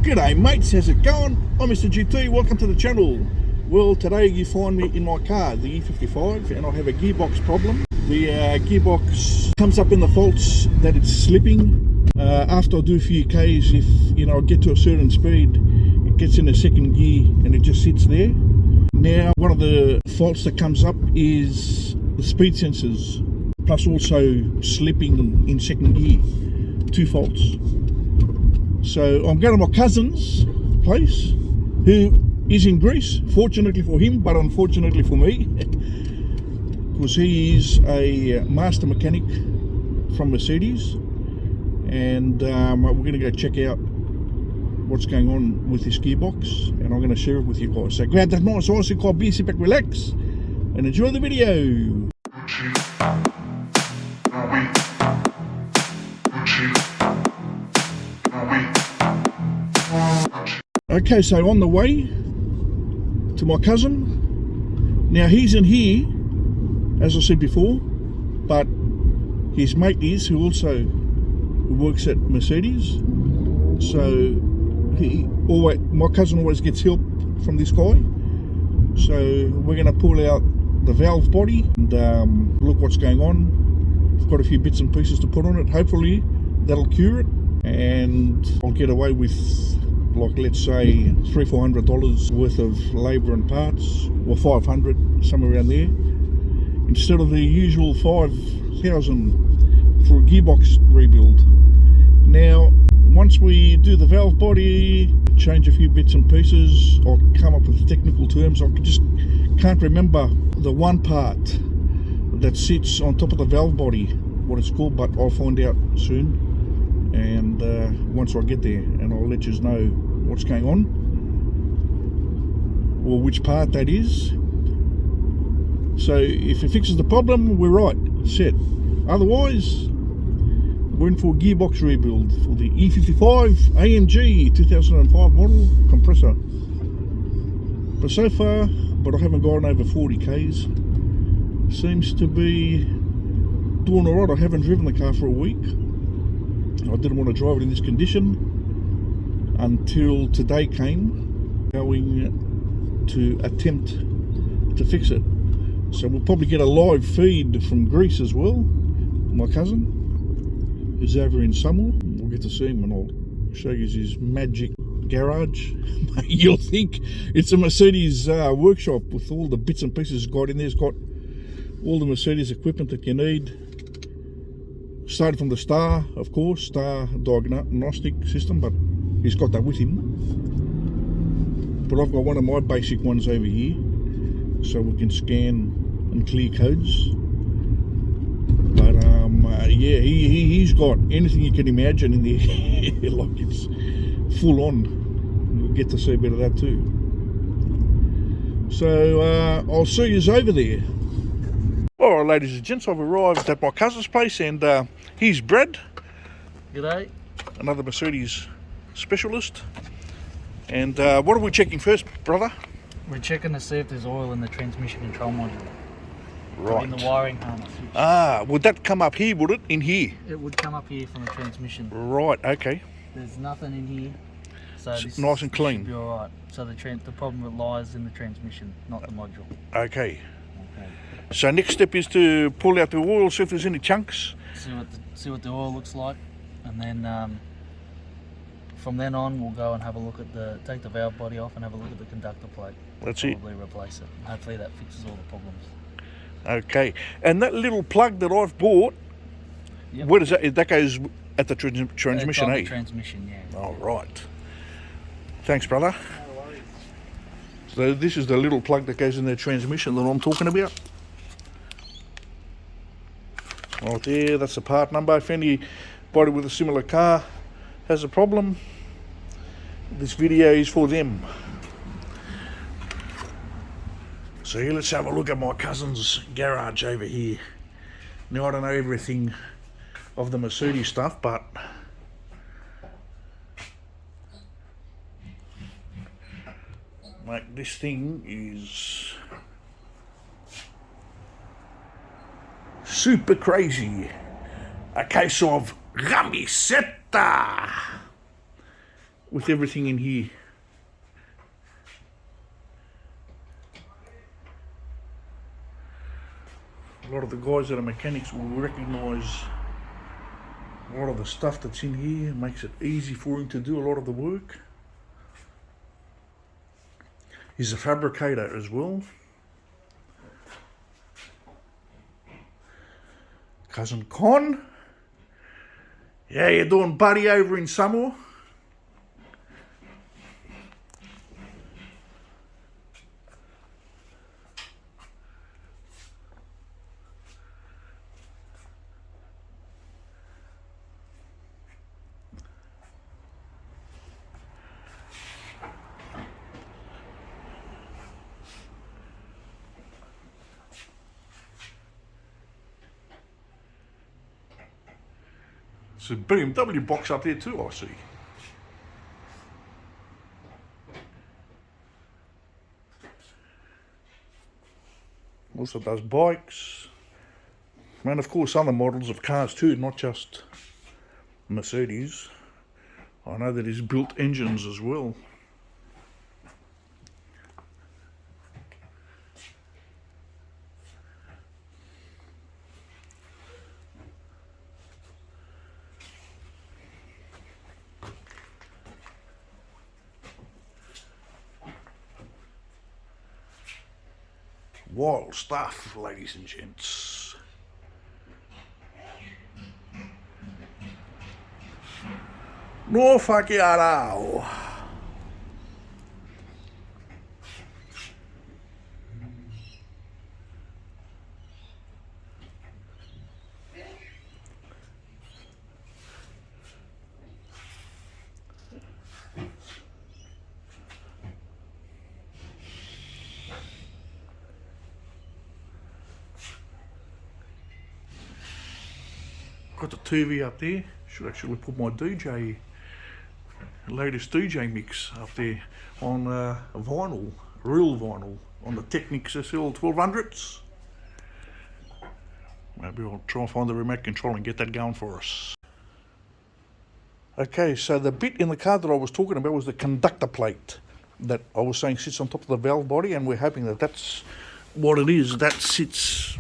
G'day mates, how's it going? I'm Mr. GT, welcome to the channel. Well, today you find me in my car, the E55, and I have a gearbox problem. The gearbox comes up in the faults that it's slipping. After I do a few Ks, if I get to a certain speed, it gets in a second gear and it just sits there. Now, one of the faults that comes up is the speed sensors, plus also slipping in second gear. Two faults. So I'm going to my cousin's place, who is in Greece, fortunately for him, but unfortunately for me, because he is a master mechanic from Mercedes, and we're going to go check out what's going on with this gearbox, and I'm going to share it with you guys. So grab that nice icy cold beer, sit back, relax, and enjoy the video. Okay, so on the way to my cousin. Now he's in here, as I said before, but his mate is, who also works at Mercedes. So my cousin always gets help from this guy. So we're going to pull out the valve body and look what's going on. I've got a few bits and pieces to put on it. Hopefully that'll cure it, and I'll get away with, like, let's say $300-400 worth of labour and parts, or 500, somewhere around there, instead of the usual 5,000 for a gearbox rebuild. Now, once we do the valve body, change a few bits and pieces, I'll come up with technical terms. I just can't remember the one part that sits on top of the valve body, what it's called, but I'll find out soon. And once I get there, and I'll let you know what's going on, or which part that is. So if it fixes the problem, we're right, set. Otherwise, we're in for a gearbox rebuild for the E55 AMG 2005 model compressor. But so far, I haven't gone over 40 Ks. Seems to be doing alright. I haven't driven the car for a week. I didn't want to drive it in this condition until today came, going to attempt to fix it. So we'll probably get a live feed from Greece as well. My cousin is over in Summer. We'll get to see him and I'll show you his magic garage. You'll think it's a Mercedes workshop with all the bits and pieces it's got in there. It's got all the Mercedes equipment that you need. Started from the Star, of course, Star diagnostic system, but he's got that with him. But I've got one of my basic ones over here, so we can scan and clear codes. But yeah, he's got anything you can imagine in there. Like, it's full on. We'll get to see a bit of that too. So I'll see you over there. Alright, ladies and gents, I've arrived at my cousin's place, and here's Brad. G'day. Another Mercedes specialist. And what are we checking first, brother? We're checking to see if there's oil in the transmission control module. Right. In the wiring harness. Would that come up here, would it? In here? It would come up here from the transmission. Right, okay. There's nothing in here. So this nice and clean. Should be alright. So the problem lies in the transmission, not the module. Okay. So next step is to pull out the oil, see if there's any chunks. See what the oil looks like, and then from then on we'll go and have a look at take the valve body off and have a look at the conductor plate. That's probably replace it. Hopefully that fixes all the problems. Okay. And that little plug that I've bought, yep. Where does that goes at the transmission? It's on the transmission, yeah. All right. Thanks, brother. No worries. So this is the little plug that goes in the transmission that I'm talking about. Right there, that's the part number. If anybody with a similar car has a problem, this video is for them. So here, let's have a look at my cousin's garage over here. Now, I don't know everything of the Mercedes stuff, but like, this thing is super crazy. A case of Ramisetta. with everything in here. A lot of the guys that are mechanics will recognise a lot of the stuff that's in here. It makes it easy for him to do a lot of the work. He's a fabricator as well. Cousin Con. Yeah, you doing, buddy, over in Samoa? It's a BMW box up there too, I see. Also does bikes. And of course other models of cars too, not just Mercedes. I know that he's built engines as well. Wild stuff, ladies and gents. No whakiarao. Got the TV up there. Should actually put my latest DJ mix up there on vinyl, real vinyl, on the Technics SL 1200s. Maybe I'll try and find the remote control and get that going for us. Okay, so the bit in the car that I was talking about was the conductor plate that I was saying sits on top of the valve body, and we're hoping that that's what it is. That sits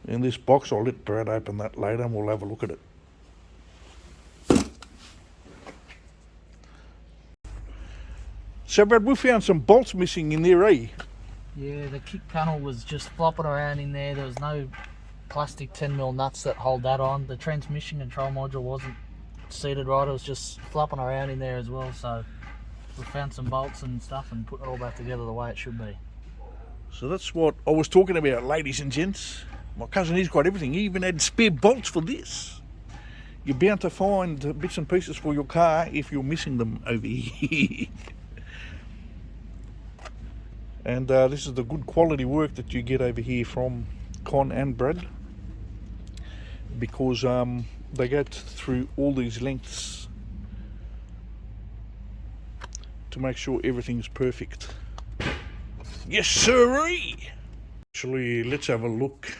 in this box. I'll let Brad open that later and we'll have a look at it. So Brad, we found some bolts missing in there, eh? Yeah, the kick panel was just flopping around in there. There was no plastic 10mm nuts that hold that on. The transmission control module wasn't seated right. It was just flopping around in there as well. So we found some bolts and stuff and put it all back together the way it should be. So that's what I was talking about, ladies and gents. My cousin, he's got everything. He even had spare bolts for this. You're bound to find bits and pieces for your car if you're missing them over here. And this is the good quality work that you get over here from Con and Brad, because they go through all these lengths to make sure everything's perfect. Yes, sirree! Actually, let's have a look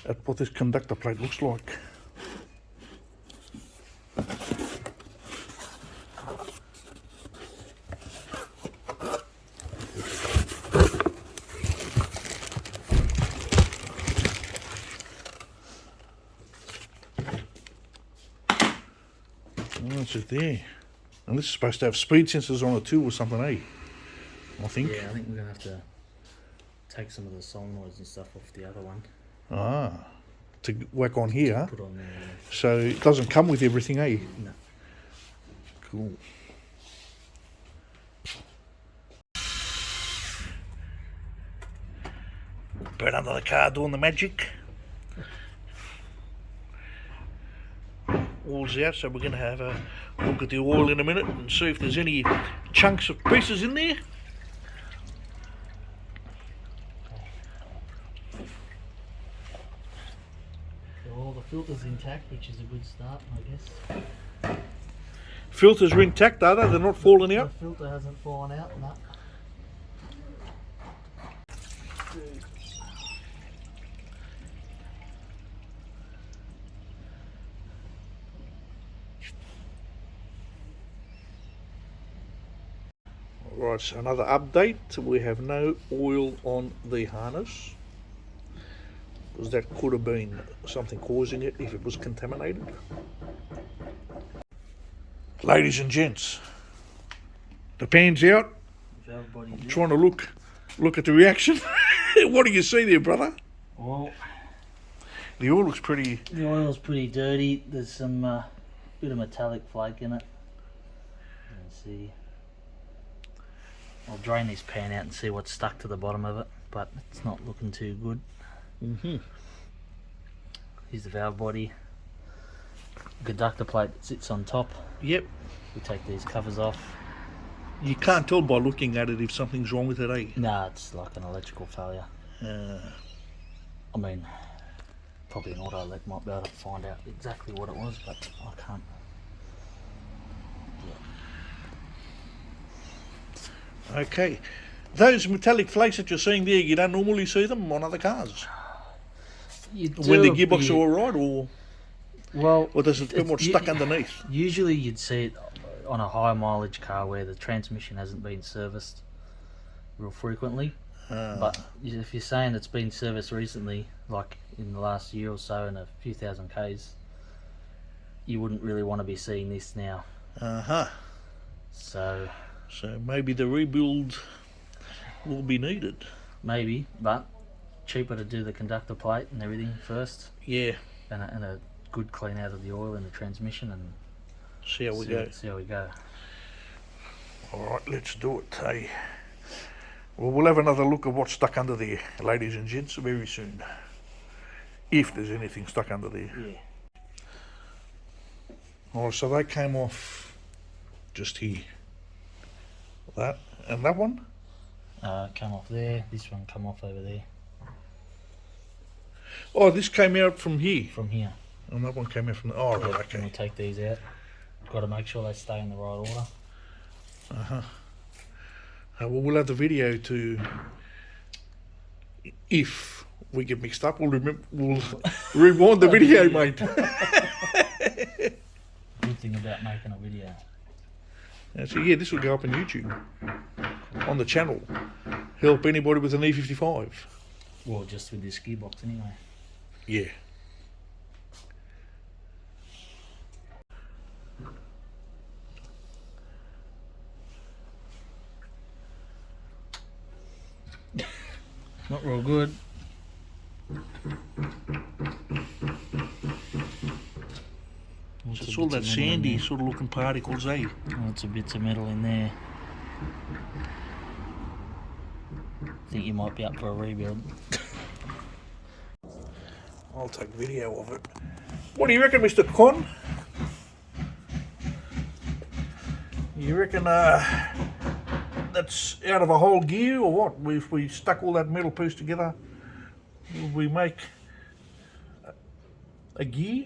at what this conductor plate looks like. That's it there. And this is supposed to have speed sensors on it too or something, eh? I think. Yeah, I think we're going to have to take some of the solenoids and stuff off the other one. Ah, to whack on here. Put on there, yeah. So it doesn't come with everything, eh? No. Cool. Bird under the car doing the magic. Oil's out, so we're going to have a look at the oil in a minute and see if there's any chunks of pieces in there. All the filter's intact, which is a good start, I guess. Filters are intact, are they? They're not falling out? The filter hasn't fallen out, no. Right, so another update. We have no oil on the harness, because that could have been something causing it if it was contaminated. Ladies and gents, the pan's out. I'm trying to look at the reaction. What do you see there, brother? Well, the oil looks pretty... The oil's pretty dirty. There's some bit of metallic flake in it. Let's see. I'll drain this pan out and see what's stuck to the bottom of it, but it's not looking too good. Here's the valve body. Conductor plate that sits on top. Yep. We take these covers off. You can't tell by looking at it if something's wrong with it, eh? Nah, it's like an electrical failure. I mean, probably an auto elect might be able to find out exactly what it was, but I can't. Yeah. Okay. Those metallic flakes that you're seeing there, you don't normally see them on other cars? When the gearbox are alright, or... Well, or does it get more stuck underneath? Usually you'd see it on a high mileage car where the transmission hasn't been serviced real frequently. But if you're saying it's been serviced recently, like in the last year or so and a few thousand Ks, you wouldn't really want to be seeing this now. So maybe the rebuild will be needed. Maybe, but cheaper to do the conductor plate and everything first. Yeah. And a good clean out of the oil in the transmission and see how we go. See how we go. Alright, let's do it, hey. Well, we'll have another look at what's stuck under there, ladies and gents, very soon. If there's anything stuck under there. Yeah. Oh, so they came off just here. That and that one? Come off there, this one come off over there. Oh, this came out from here? From here. And that one came out from the... Oh, right, okay. We'll take these out. Got to make sure they stay in the right order. Well, we'll have the video to... If we get mixed up, we'll rewind the video, mate. Good thing about making a video. So yeah, this will go up on YouTube. On the channel. Help anybody with an E55. Well, just with this gearbox anyway. Yeah. Not real good. It's all that sandy sort of looking particles, eh? Lots of bits of metal in there. I think you might be up for a rebuild. I'll take video of it. What do you reckon, Mr. Con? You reckon that's out of a whole gear or what? If we stuck all that metal piece together, will we make a gear?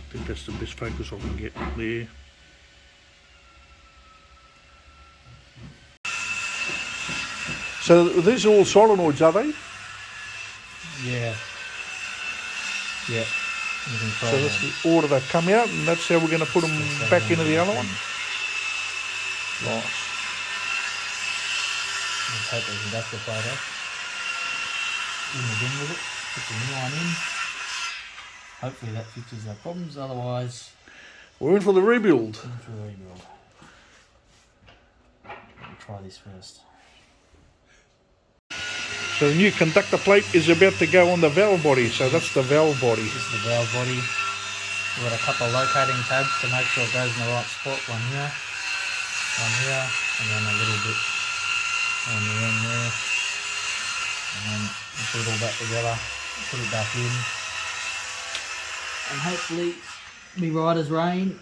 I think that's the best focus I can get there. So these are all solenoids, are they? Yeah. Yeah. So that's the order they've come out, and that's how we're going to put them back into the other one. Nice. We'll take the conductor plate off. In the bin with it. Put the new one in. Hopefully that fixes our problems, otherwise... We're in for the rebuild. We'll try this first. So the new conductor plate is about to go on the valve body, so that's the valve body. This is the valve body. We've got a couple of locating tabs to make sure it goes in the right spot. One here, and then a little bit on the end there. And then we'll put it all back together, put it back in. and hopefully be right as rain.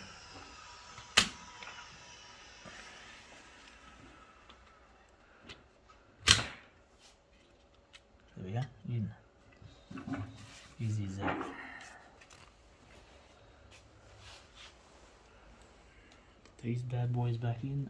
There we go. In. Easy as that. Put these bad boys back in.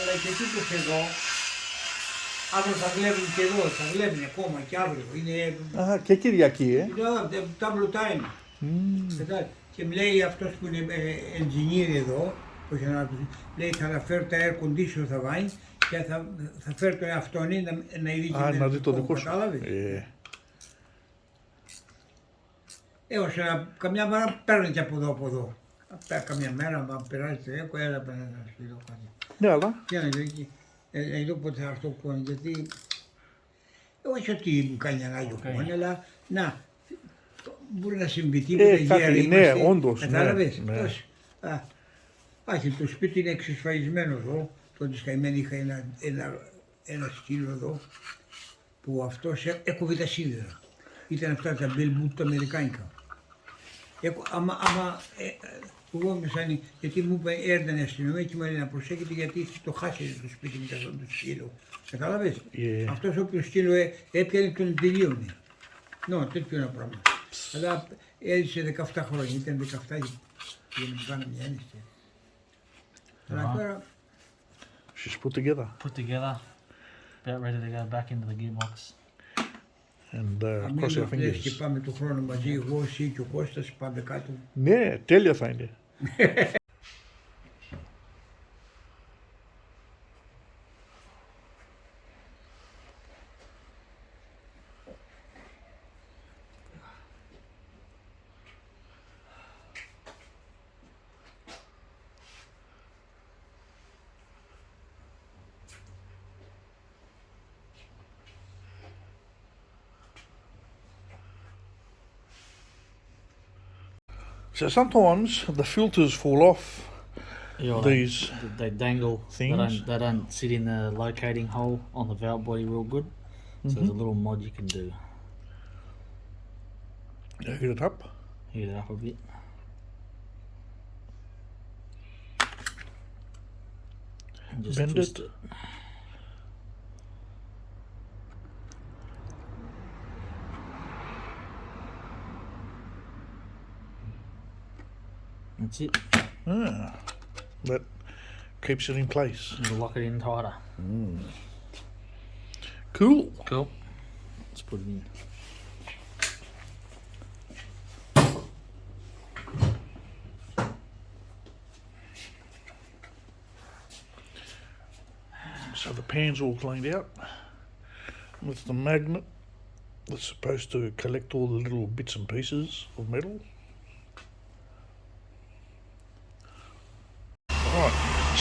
Αλλά και τούτος εδώ, αύριο θα βλέπουν και εδώ, θα βλέπουν ακόμα και αύριο. Είναι... Α, και Κυριακή, Double time. Και μου λέει αυτός που είναι engineer εδώ, που έχει ανάπτυξη, λέει θα φέρω τα air condition θα βάλει και θα φέρω τον αυτόνι να ειδήσει. Α, να δει το δικό σου. Κατάλαβες. Όσο καμιά μέρα παίρνει και από εδώ. Καμιά μέρα, μα περάσει το έκο, έλα πέρα να σπίτι κάτι. Ναι, αλλά. Και να δει, εδώ πότε θα αυτό πω, γιατί όχι ότι μου κάνει ανάγκη ο κόμμα, αλλά να, μπορεί να συμβεί τίποτα γέρι. Ναι, όντως. Κατάλαβες. Άχι, το σπίτι είναι εξασφαλισμένο εδώ. Τότε σκαϊμένη είχα ένα σκύλο εδώ, που αυτός έκοβε τα σίδερα. Ήταν αυτά τα billboot τα αμερικάνικα. Άμα εγώ μεσάνι, γιατί μου είπε έρθανε αστυνομία και μου έλεγε να προσέχετε γιατί το χάσετε το σπίτι με το σκύλο. Καταλαβες. Αυτός όποιος σκύλο έπιανε τον τελείωνε. Ναι, τέτοιο ένα πράγμα. Αλλά έζησε 17 χρόνια, ήταν 17 για να μου κάνω μια έννοια. Αλλά τώρα... She's put together. Put together. About ready to go back into the gearbox. And cross your your fingers. Και fingers. πάμε του χρόνου μαζί, εγώ, εσύ και ο Κώστας, πάμε κάτω. Ναι, τέλεια θα είναι. So sometimes the filters fall off these they dangle things. They don't sit in the locating hole on the valve body real good. So there's a little mod you can do. Heat it up. Heat it up a bit. And just Bend twist it. That's it. That keeps it in place. It'll lock it in tighter. Cool. Cool. Let's put it in. So the pan's all cleaned out with the magnet that's supposed to collect all the little bits and pieces of metal.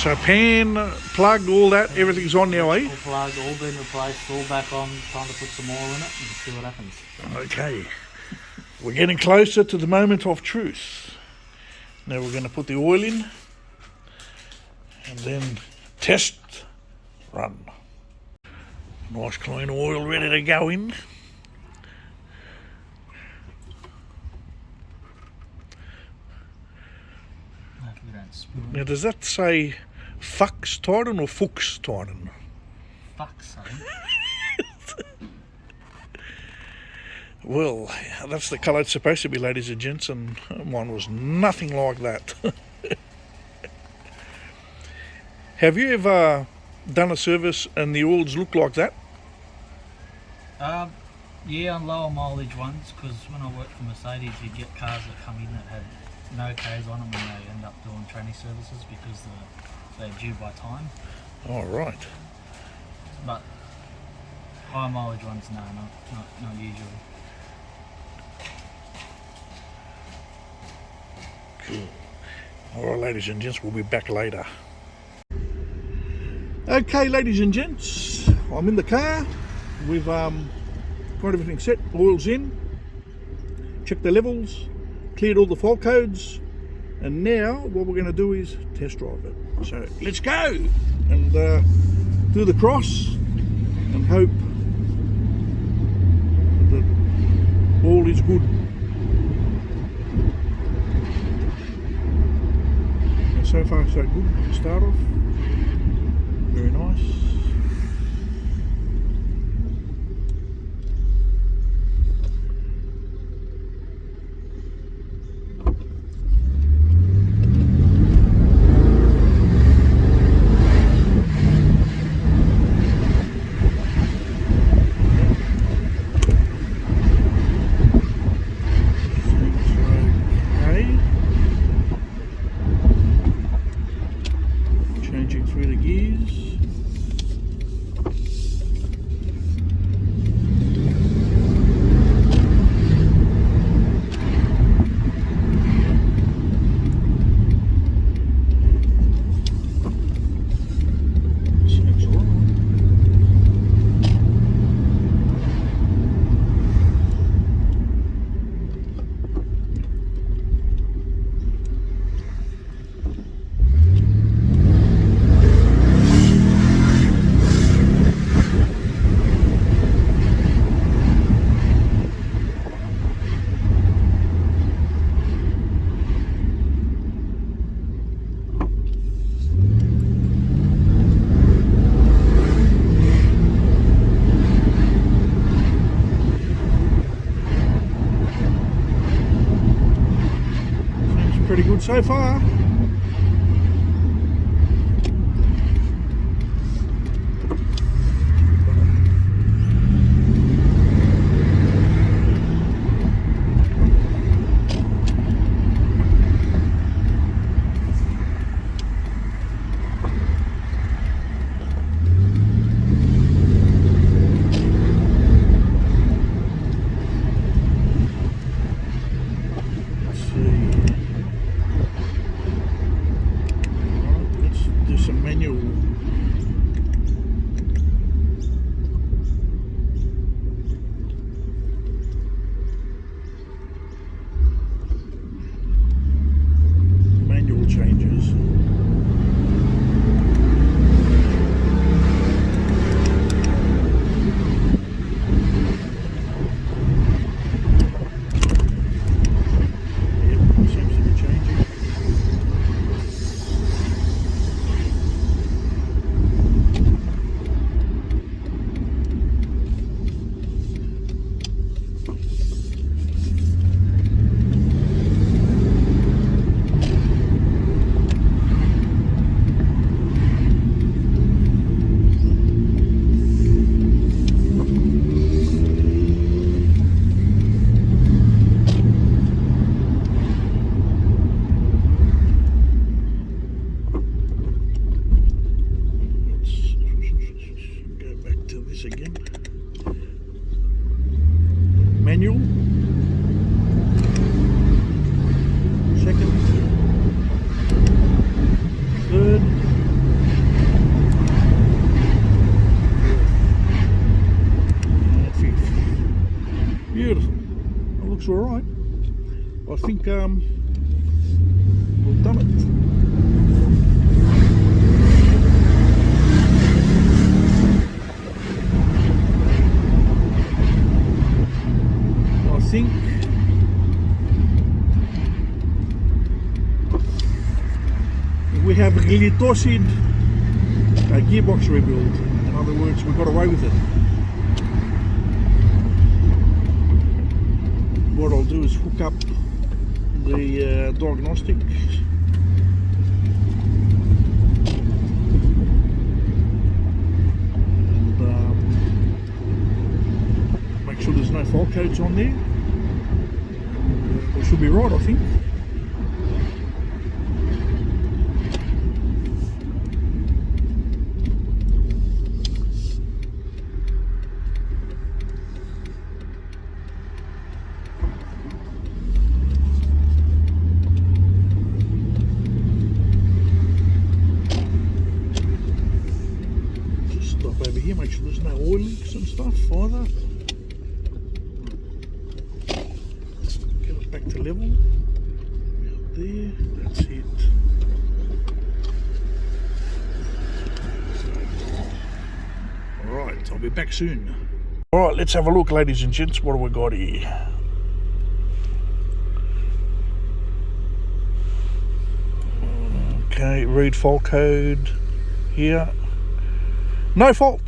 So pan, plug, all that, everything's on now, eh? All plugged, all been replaced, all back on. Time to put some oil in it and see what happens. Okay. We're getting closer to the moment of truth. Now we're going to put the oil in and then test run. Nice clean oil ready to go in. Hopefully don't spill it. Now does that say Fuchs Titan or Fuchs Titan? Fuck's sake. Well, that's the colour it's supposed to be, ladies and gents, and mine was nothing like that. Have you ever done a service and the oils look like that? Yeah, on lower mileage ones, because when I worked for Mercedes, you'd get cars that come in that had no Ks on them when they end up doing training services because they're due by time. Oh, right. But high mileage ones, no, not usually. Cool. Alright, ladies and gents, we'll be back later. Okay, ladies and gents, I'm in the car. We've got everything set, oil's in, checked the levels, cleared all the fault codes, and now what we're going to do is test drive it. So let's go and do the cross and hope that all is good. So far so good to start off. Very nice. Changing through the gears. Seems all right. Pretty good so far. Let's see. alright. I think we've done it. I think we have glitosed a gearbox rebuild. In other words, we got away with it. What I'll do is hook up the diagnostics. And make sure there's no fault codes on there. We should be right, I think. Over here, make sure there's no oil leaks and stuff either. Get it back to level. Out there, that's it. Alright, I'll be back soon. Alright, let's have a look, ladies and gents. What have we got here? Okay, read fault code here. No fault.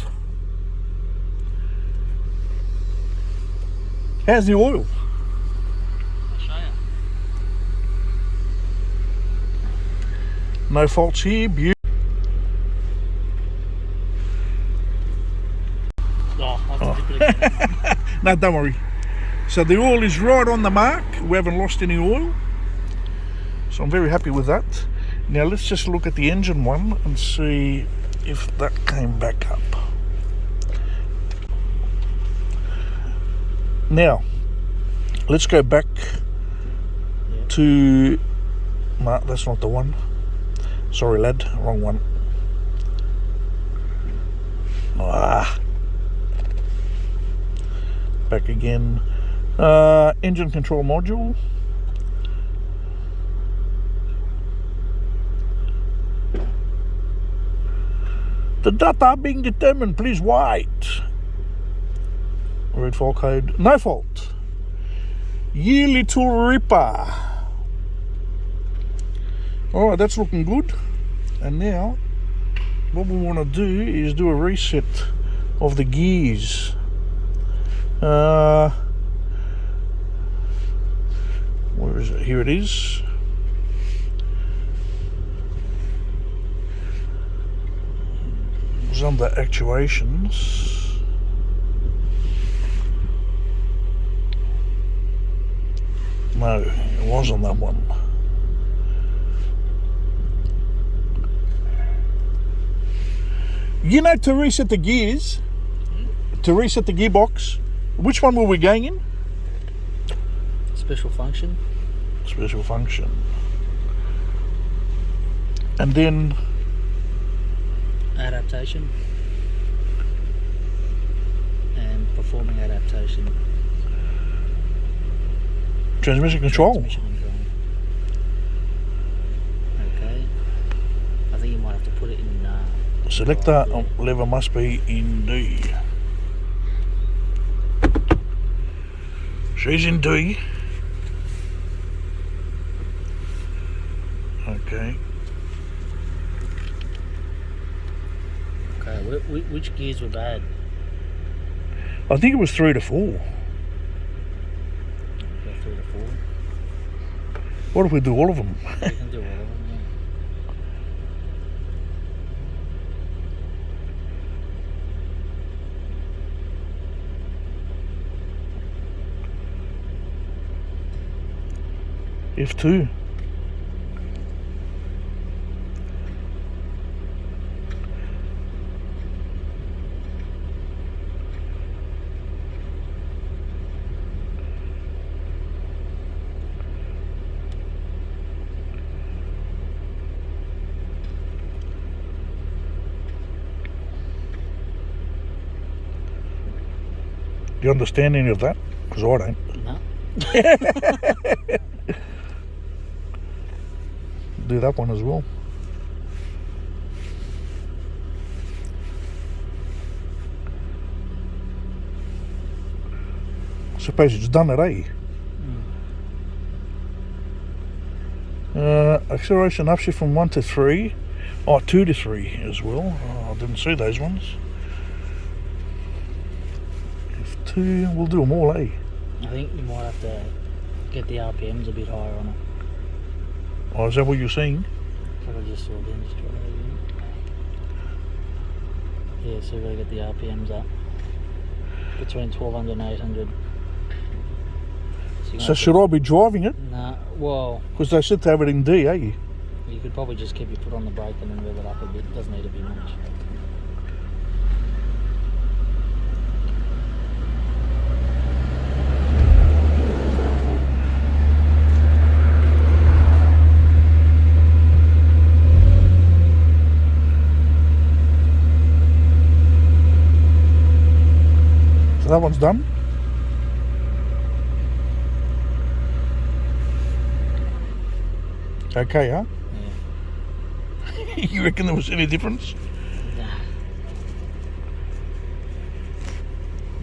How's the oil? I'll show you. No faults here. No, don't worry. So the oil is right on the mark. We haven't lost any oil. So I'm very happy with that. Now let's just look at the engine one and see if that came back up. Now let's go back to no, that's not the one. Sorry lad, wrong one. Back again. Engine control module. The data being determined, please wait. Read fault code. No fault. Ye little ripper. Alright, that's looking good. And now, what we want to do is do a reset of the gears. Where is it? Here it is. It's under actuations. No, it was on that one. You know, to reset the gears, to reset the gearbox, which one were we going in? Special function. Special function. And then Adaptation. And performing adaptation. transmission control. Transmission control. Okay. I think you might have to put it in. Selector lever must be in D. She's in D. Okay. Okay, which gears were bad? I think it was 3 to 4. Okay, 3 to 4. What if we do all of them? You can do all of them, F2. Do you understand any of that? Because I don't. No. Do that one as well. Suppose it's done it, eh? Acceleration upshift from 1 to 3. Oh, 2 to 3 as well. Oh, I didn't see those ones. F2, we'll do them all, eh? I think you might have to get the RPMs a bit higher on it. Oh, is that what you're saying? Like I just saw them, just try that again. Yeah, so we've got to get the RPMs up. Between 1200 and 800. So should I be driving it? Nah, well... Because they said to have it in D, eh? You could probably just keep your foot on the brake and then rev it up a bit. It doesn't need to be much. So that one's done. Okay, huh? Yeah. You reckon there was any difference? Nah.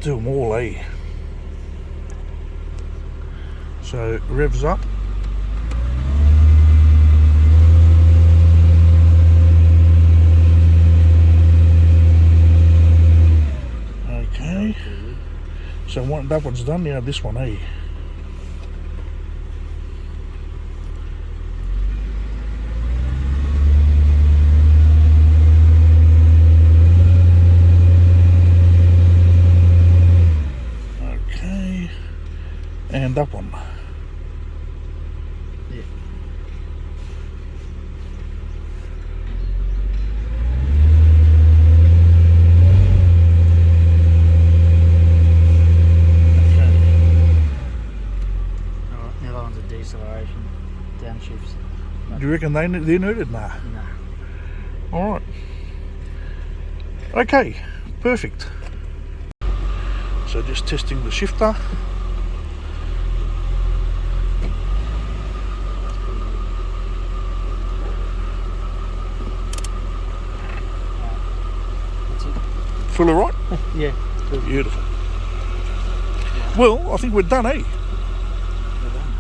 Do them all, eh? So, revs up. Okay. So that one's done, now this one, eh? Okay. And that one. Yeah. Deceleration, downshifts. Do you reckon they're needed? Nah. No. Alright. Okay, perfect. So just testing the shifter. That's it. Full of right? Yeah. Good. Beautiful. Well, I think we're done, eh?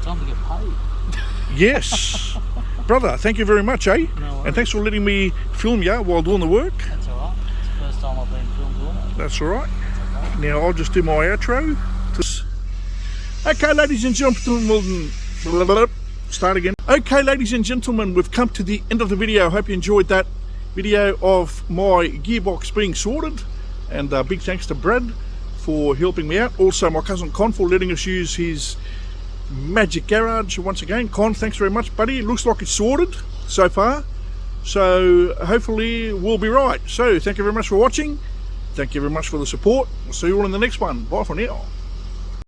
Time to get paid. Yes. Brother, thank you very much, eh? No worries. And thanks for letting me film you while doing the work. That's alright. It's the first time I've been filmed doing it. That's alright. That's okay. Now I'll just do my outro. Okay, ladies and gentlemen, start again. Okay, ladies and gentlemen, we've come to the end of the video. I hope you enjoyed that video of my gearbox being sorted. And big thanks to Brad for helping me out. Also my cousin Con for letting us use his magic garage once again. Con, thanks very much, buddy. It looks like it's sorted so far, so hopefully we'll be right. So thank you very much for watching. Thank you very much for the support. We'll see you all in the next one. Bye for now.